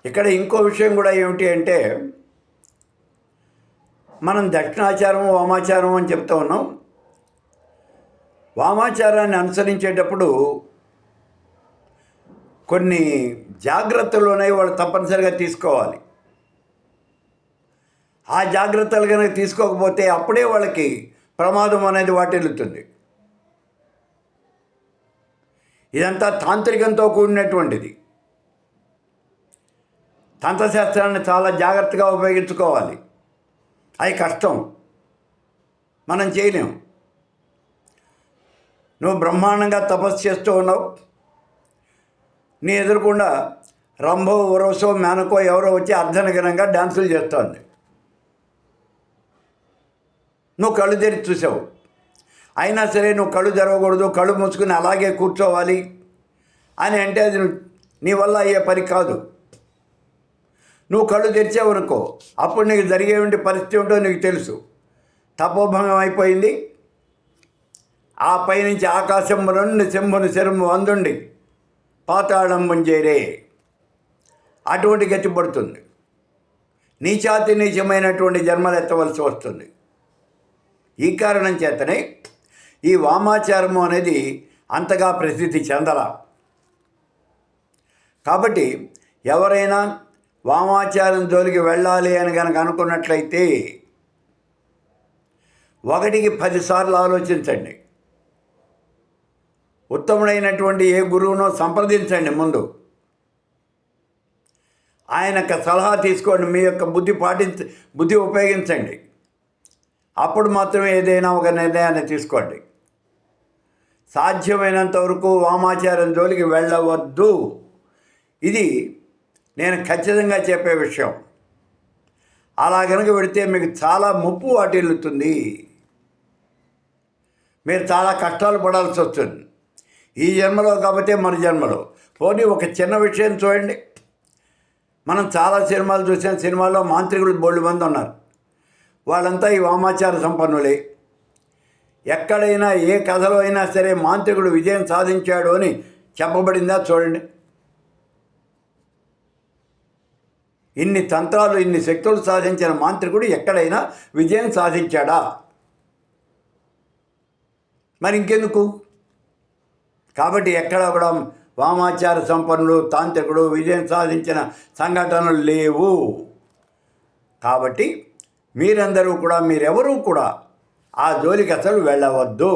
ఇక్కడ ఇంకో విషయం కూడా ఏమిటి అంటే, మనం దక్షిణాచారం వామాచారం అని చెప్తూ ఉన్నాం. వామాచారాన్ని అనుసరించేటప్పుడు కొన్ని జాగ్రత్తలు అనేవి వాళ్ళు తప్పనిసరిగా తీసుకోవాలి. ఆ జాగ్రత్తలు కనుక తీసుకోకపోతే అప్పుడే వాళ్ళకి ప్రమాదం అనేది వాటిల్లుతుంది. ఇదంతా తాంత్రికంతో కూడినటువంటిది. తంత్రశాస్త్రాన్ని చాలా జాగ్రత్తగా ఉపయోగించుకోవాలి. అది కష్టం, మనం చేయలేం. నువ్వు బ్రహ్మాండంగా తపస్సు చేస్తూ ఉన్నావు, నీ ఎదురుకుండా రంభో ఉరవసో మేనకో ఎవరో వచ్చి అర్ధనగనంగా డాన్సులు చేస్తోంది. నువ్వు కళ్ళు తెరిచి చూసావు, అయినా సరే నువ్వు కళ్ళు తెరవకూడదు, కళ్ళు మూసుకుని అలాగే కూర్చోవాలి అని అంటే అది నీ వల్ల అయ్యే పని కాదు. నువ్వు కళ్ళు తెరిచావనుకో, అప్పుడు నీకు జరిగేటువంటి పరిస్థితి ఏంటో నీకు తెలుసు. తపోభంగం అయిపోయింది, ఆ పైనుంచి ఆకాశం నుండి సింహుని శరము అందుండి పాతాళం ముంజేరే అటువంటి గతి పడుతుంది. నీచాతి నీచమైనటువంటి జన్మలు ఎత్తవలసి వస్తుంది. ఈ కారణం చేతనే ఈ వామాచారము అనేది అంతగా ప్రసిద్ధి చెందల. కాబట్టి ఎవరైనా వామాచారం జోలికి వెళ్ళాలి అని కనుక అనుకున్నట్లయితే 1కి 10 సార్లు ఆలోచించండి. ఉత్తముడైనటువంటి ఏ గురువునో సంప్రదించండి. ముందు ఆయన యొక్క సలహా తీసుకోండి, మీ యొక్క బుద్ధి ఉపయోగించండి. అప్పుడు మాత్రమే ఏదైనా ఒక నిర్ణయాన్ని తీసుకోండి. సాధ్యమైనంత వరకు వామాచారం జోలికి వెళ్ళవద్దు. ఇది నేను ఖచ్చితంగా చెప్పే విషయం. అలా కనుక పెడితే మీకు చాలా ముప్పు వాటిల్లుతుంది, మీరు చాలా కష్టాలు పడాల్సి వస్తుంది. ఈ జన్మలో కాకపోతే మన జన్మలో. పోనీ ఒక చిన్న విషయం చూడండి, మనం చాలా సినిమాలు చూసాం. సినిమాల్లో మాంత్రికులు బోల్డు మంది ఉన్నారు, వాళ్ళంతా ఈ వామాచార సంపన్నులే. ఎక్కడైనా ఏ కథలో అయినా సరే మాంత్రికుడు విజయం సాధించాడు అని చెప్పబడిందా? చూడండి. ఇన్ని తంత్రాలు, ఇన్ని శక్తులు సాధించిన మాంత్రికుడు ఎక్కడైనా విజయం సాధించాడా? మరి ఇంకెందుకు? కాబట్టి ఎక్కడ కూడా వామాచార సంపన్నుడు తాంత్రికుడు విజయం సాధించిన సంఘటనలు లేవు. కాబట్టి మీరెవరూ కూడా ఆ జోలికి అసలు వెళ్ళవద్దు.